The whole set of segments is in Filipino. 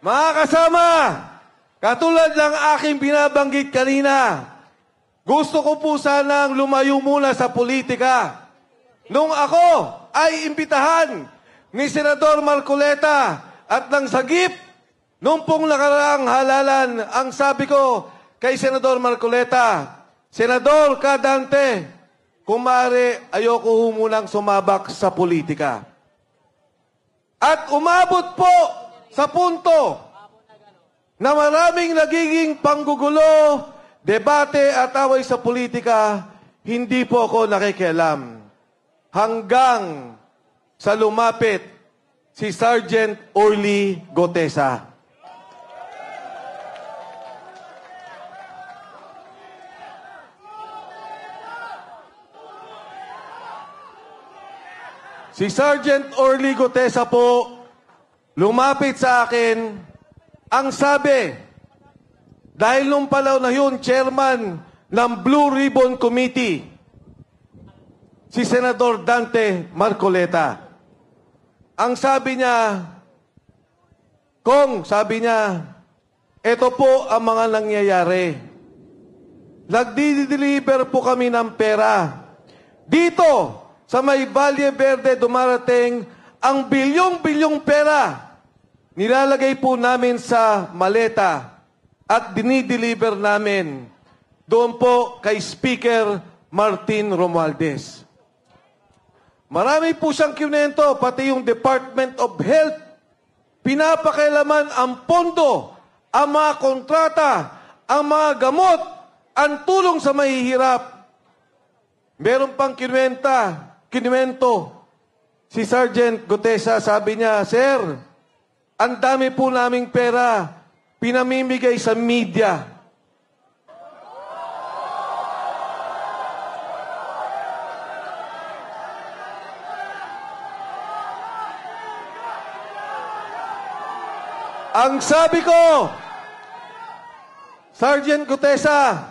Mga kasama, katulad ng aking binabanggit kanina, gusto ko po sanang lumayo muna sa politika. Nung ako ay imbitahan ni Senador Marcoleta at ng sagip, nung pong nakaraang halalan, ang sabi ko kay Senador Marcoleta, Senador Kadante, kung maaari, ayoko munang sumabak sa politika. At umabot po sa punto na maraming nagiging panggugulo, debate at away sa politika, hindi po ako nakikialam. Hanggang sa lumapit si Sergeant Orly Gotesa. Si Sergeant Orly Gotesa po, lumapit sa akin, ang sabi, dahil nung palaw na yun, chairman ng Blue Ribbon Committee, si Senador Dante Marcoleta. Ang sabi niya, Kong, sabi niya, ito po ang mga nangyayari. Nagdi-deliver po kami ng pera. Dito, sa may Valle Verde, dumarating ang bilyong-bilyong pera. Nilalagay po namin sa maleta at dinideliver namin doon po kay Speaker Martin Romualdez. Marami po siyang kinento, pati yung Department of Health. Pinapakailaman ang pondo, ang mga kontrata, ang mga gamot, ang tulong sa mahihirap. Meron pang kinuwento. Si Sergeant Gotesa, sabi niya, Sir, ang dami po naming pera, pinamimigay sa media. Ang sabi ko, Sergeant Gotesa,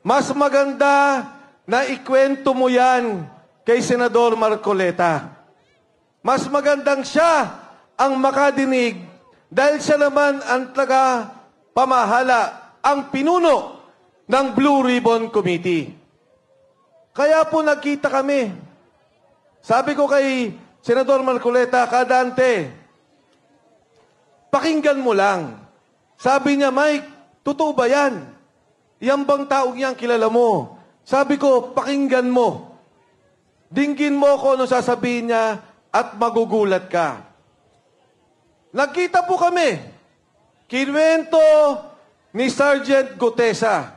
mas maganda na ikwento mo yan kay Senador Marcoleta. Mas magandang siya ang makadinig dahil siya naman ang taga-pamahala, ang pinuno ng Blue Ribbon Committee. Kaya po nagkita kami. Sabi ko kay Senador Marcoleta, Kadante, pakinggan mo lang. Sabi niya, Mike, totoo ba yan? Yan bang taong yan kilala mo? Sabi ko, pakinggan mo. Dinggin mo ko ano sasabihin niya at magugulat ka. Nagkita po kami. Kinuwento ni Sergeant Gotesa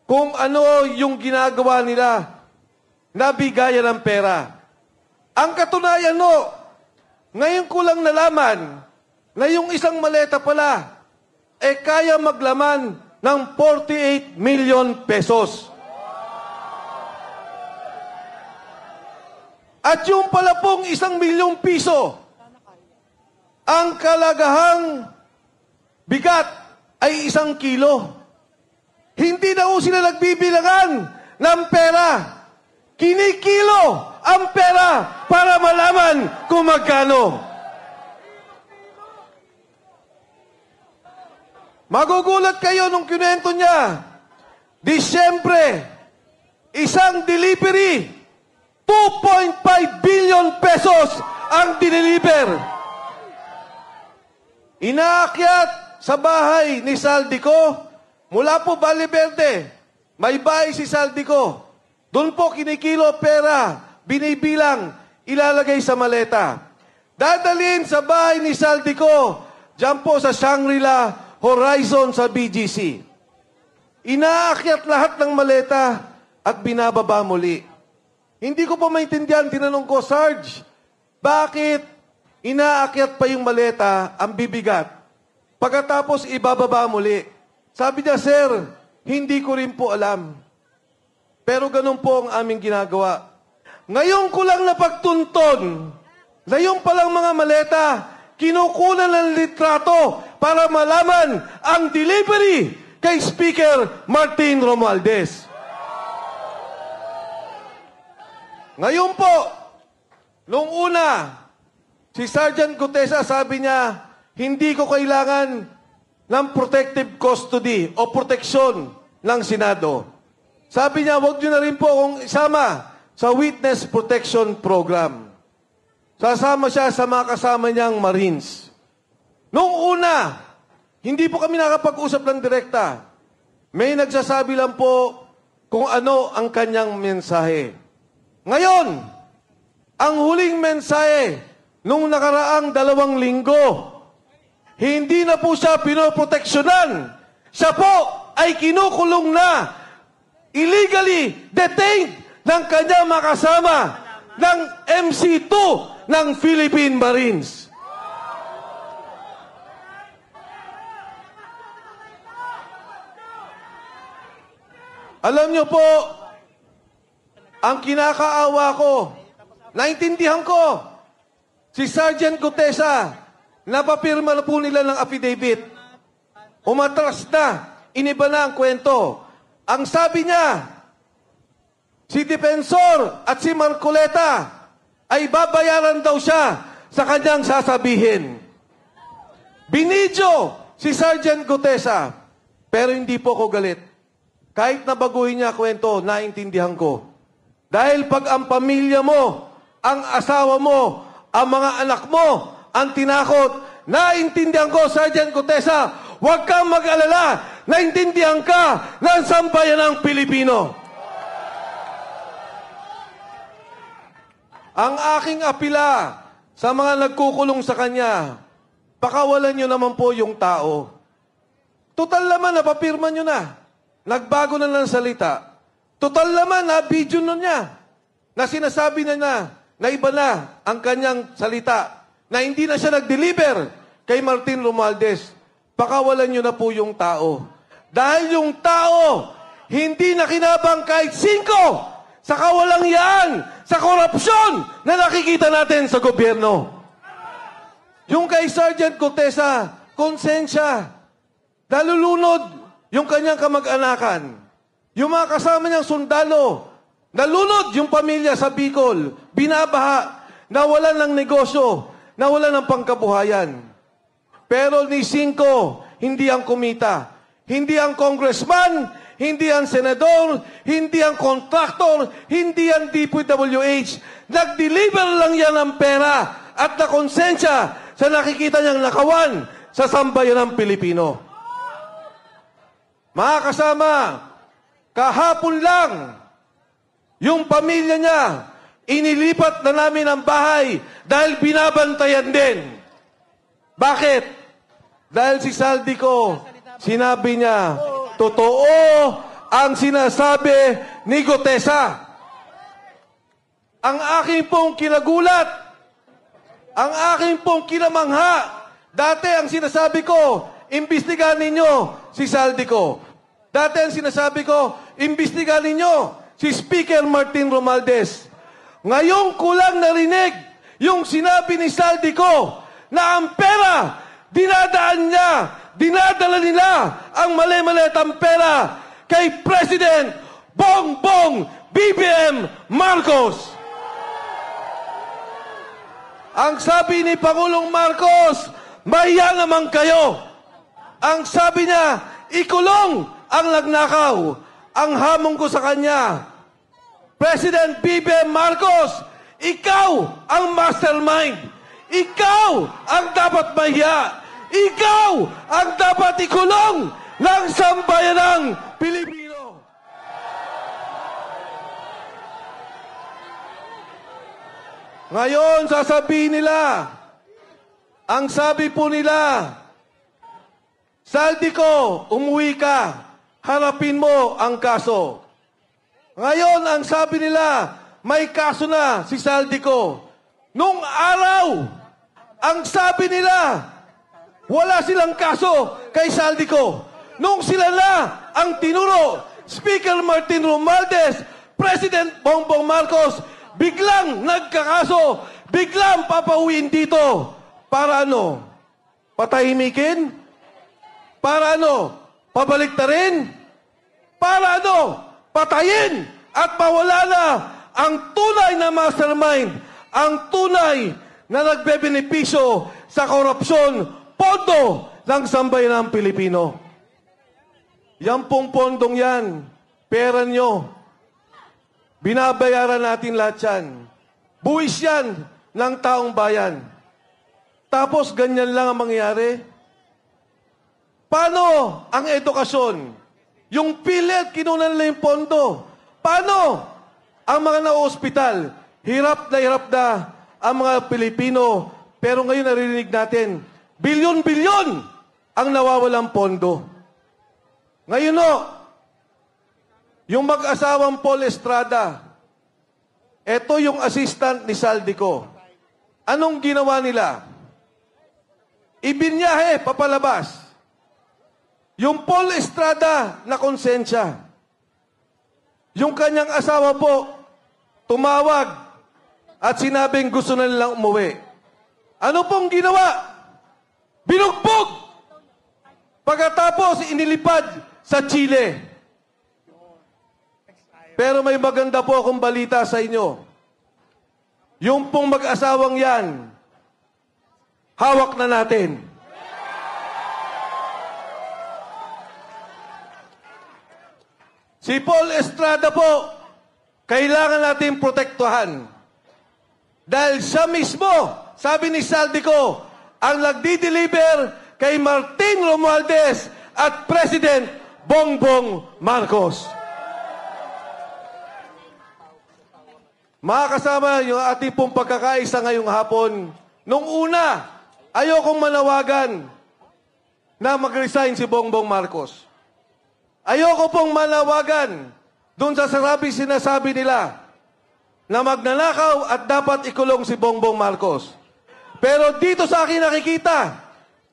kung ano yung ginagawa nila na bigayan ng pera. Ang katunayan no, ngayon ko lang nalaman na yung isang maleta pala kaya maglaman ng 48 million pesos. At yung pala pong 1 milyong piso, ang kalagahang bigat ay 1 kilo. Hindi na ho sila nagbibilangan ng pera. Kinikilo ang pera para malaman kung magkano. Magugulat kayo nung kinuwento niya. Disyembre, isang delivery, 2.5 billion pesos ang dineliver. Inaakyat sa bahay ni Saldico, mula po Valle Verde, may bahay si Saldico. Doon po kinikilo pera, binibilang, ilalagay sa maleta. Dadalhin sa bahay ni Saldico, dyan po sa Shangri-La Horizon sa BGC. Inaakyat lahat ng maleta at binababa muli. Hindi ko pa maintindihan, tinanong ko, Sarge, bakit inaakyat pa yung maleta, ang bibigat, pagkatapos ibababa muli? Sabi niya, Sir, hindi ko rin po alam. Pero ganun po ang aming ginagawa. Ngayon ko lang napagtunton na yung palang mga maleta, kinukunan ng litrato para malaman ang delivery kay Speaker Martin Romualdez. Ngayon po, nung una, si Sergeant Gotesa sabi niya, hindi ko kailangan ng protective custody o proteksyon ng Senado. Sabi niya, huwag niyo na rin po akong isama sa Witness Protection Program. Sasama siya sa mga kasama niyang Marines. Noong una, hindi po kami nakapag-usap ng direkta. May nagsasabi lang po kung ano ang kanyang mensahe. Ngayon, ang huling mensahe nung nakaraang 2 linggo, hindi na po siya pinoproteksyonan. Siya po ay kinukulong na, illegally detained ng kanyang makasama ng MC2 ng Philippine Marines. Alam niyo po, ang kinakaawa ko, naintindihan ko, si Sergeant Gutesa, napapirma na po nila ng affidavit. Umatras na, iniba na ang kwento. Ang sabi niya, si Defensor at si Marcoleta ay babayaran daw siya sa kanyang sasabihin. Binidyo si Sergeant Gutesa, pero hindi po ako galit. Kahit nabaguhin niya kwento, naintindihan ko. Dahil pag ang pamilya mo, ang asawa mo, ang mga anak mo, ang tinakot, naintindihan ko, Sergeant Gutesa, huwag kang mag-alala, naintindihan ka ng sambayanang Pilipino. Ang aking apila sa mga nagkukulong sa kanya, pakawalan nyo naman po yung tao. Total naman, napapirma nyo na. Nagbago na ng salita. Total naman, na-video nun niya. Na sinasabi na na iba na ang kanyang salita. Na hindi na siya nag-deliver kay Martin Romualdez. Pakawalan nyo na po yung tao. Dahil yung tao, hindi na kinabang kahit 5 sa kawalangyaan, sa korupsyon na nakikita natin sa gobyerno. Yung kay Sergeant Gutesa, konsensya. Nalulunod yung kanyang kamag-anakan. Yung mga kasama niyang sundalo, nalunod yung pamilya sa Bicol, binabaha, nawalan ng negosyo, nawalan ng pangkabuhayan. Pero ni Cinco, hindi ang kumita. Hindi ang congressman, hindi ang senador, hindi ang kontraktor, hindi ang DPWH. Nag-deliver lang yan ng pera at na konsensya sa nakikita niyang nakawan sa sambayanang Pilipino. Mga kasama, kahapon lang, yung pamilya niya, inilipat na namin ang bahay dahil binabantayan din. Bakit? Dahil si Saldico, sinabi niya, totoo ang sinasabi ni Gutesa. Ang aking pong kinagulat, ang aking pong kinamangha, dati ang sinasabi ko, imbestigahan ninyo si Saldico. Dati ang sinasabi ko, imbestigahan ninyo si Speaker Martin Romualdez. Ngayon ko lang narinig yung sinabi ni Saldico na ang pera, dinadala nila ang mali-malitang pera kay President Bongbong BBM Marcos. Ang sabi ni Pangulong Marcos, mahiya naman kayo. Ang sabi niya, ikulong ang nagnakaw. Ang hamon ko sa kanya, President BBM Marcos, ikaw ang mastermind. Ikaw ang dapat mahiya. Ikaw ang dapat ikulong ng sambayanang Pilipino. Ngayon, sasabihin nila, ang sabi po nila, Saldico, umuwi ka, harapin mo ang kaso. Ngayon, ang sabi nila, may kaso na si Saldico. Nung araw, ang sabi nila, wala silang kaso kay Saldico. Nung sila na ang tinuro, Speaker Martin Romualdez, President Bongbong Marcos, biglang nagkakaso, biglang papauwiin dito. Para ano? Patahimikin? Para ano? Pabaliktarin? Para ano? Patayin at mawala na ang tunay na mastermind, ang tunay na nagbebenepisyo sa korupsyon pondo ng sambayanang Pilipino. Yan pong pondong yan, pera nyo. Binabayaran natin lahat yan. Buwis yan ng taong bayan. Tapos ganyan lang ang mangyayari. Paano ang edukasyon? Yung PhilHealth, kinunan nila yung pondo. Paano ang mga na-ospital? Hirap na ang mga Pilipino. Pero ngayon naririnig natin, bilyon-bilyon ang nawawalang pondo. Ngayon yung mag-asawang Paul Estrada, ito yung assistant ni Saldico. Anong ginawa nila? Ibinyahe, papalabas. Yung Paul Estrada na konsensya. Yung kanyang asawa po, tumawag at sinabing gusto na nilang umuwi. Ano pong ginawa? Binugbog! Pagkatapos, inilipad sa Chile. Pero may maganda po akong balita sa inyo. Yung pong mag-asawang yan, hawak na natin. Si Paul Estrada po, kailangan natin protektuhan. Dahil siya mismo, sabi ni Saldico, ang nagdi-deliver kay Martin Romualdez at President Bongbong Marcos. Mga kasama, yung ating pong pagkakaisa ngayong hapon, nung una, ayokong manawagan na mag-resign si Bongbong Marcos. Ayoko pong manawagan doon sa sinasabi nila na magnanakaw at dapat ikulong si Bongbong Marcos. Pero dito sa akin nakikita,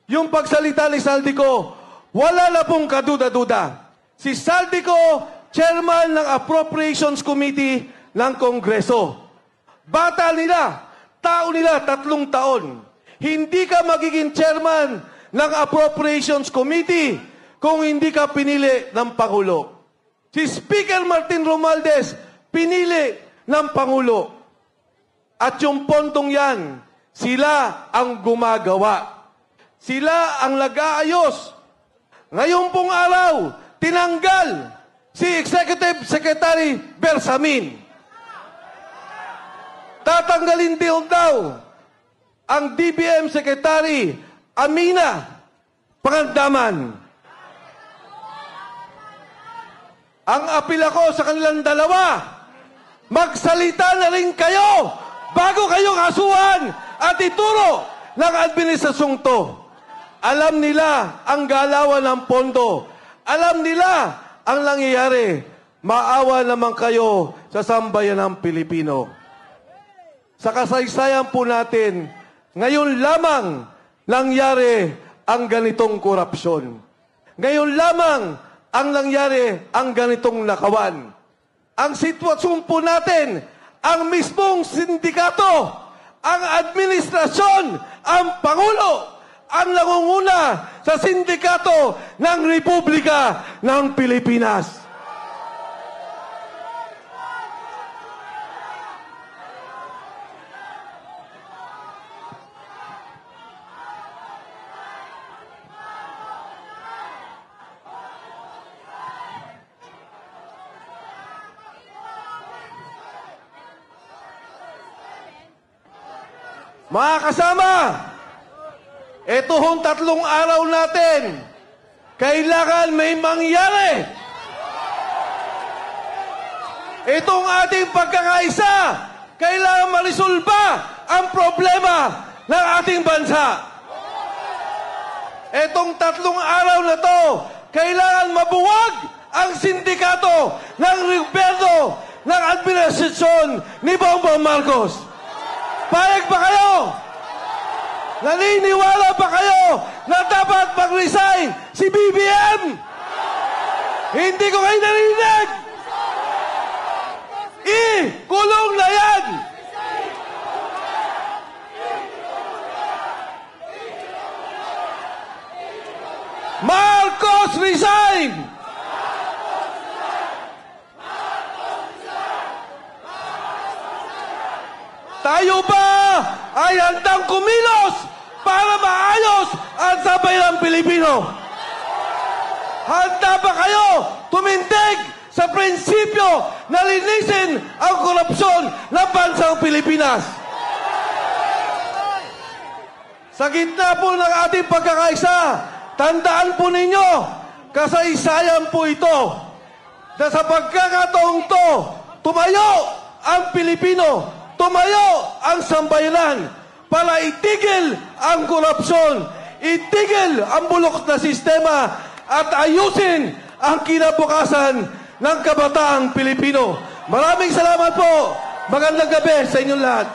yung pagsalita ni Saldico, wala na pong kaduda-duda. Si Saldico, chairman ng Appropriations Committee ng Kongreso. Bata nila, tao nila, 3 taon. Hindi ka magiging chairman ng Appropriations Committee kung hindi ka pinili ng Pangulo. Si Speaker Martin Romualdez, pinili ng Pangulo. At yung pondong yan, sila ang gumagawa. Sila ang nag-aayos. Ngayon pong araw, tinanggal si Executive Secretary Bersamin. Tatanggalin din daw ang DBM Secretary Amina Pangandaman. Ang apila ko sa kanilang dalawa, magsalita na rin kayo bago kayo kasuhan at ituro ng administrasyong to. Alam nila ang galawan ng pondo. Alam nila ang nangyayari. Maawa naman kayo sa sambayan ng Pilipino. Sa kasaysayan po natin, ngayon lamang nangyari ang ganitong korupsyon. Ngayon lamang ang nangyari ang ganitong nakawan. Ang sitwasyon po natin, ang mismong sindikato, ang administrasyon, ang Pangulo, ang nangunguna sa sindikato ng Republika ng Pilipinas. Mga kasama, ito hong 3 araw natin, kailangan may mangyari. Itong ating pagkakaisa, kailangan marisolba ang problema ng ating bansa. Itong 3 araw na to, kailangan mabuwag ang sindikato ng gobyerno ng administrasyon ni Bongbong Marcos. Payag ba kayo? Naniniwala ba kayo na dapat mag-resign si BBM? Hindi ko kayo narinig! Kulong na yan! Marcos resign! Tayo ba ay handang kumilos para maayos at sa bayang Pilipino. Handa ba kayo tumindig sa prinsipyo na linisin ang korupsyon ng bansang Pilipinas? Sa gitna po ng ating pagkakaisa, tandaan po ninyo, kasaysayan po ito, na sa pagkakataong to, tumayo ang Pilipino, tumayo ang sambayanan para itigil ang korupsyon, itigil ang bulok na sistema at ayusin ang kinabukasan ng kabataang Pilipino. Maraming salamat po. Magandang gabi sa inyong lahat.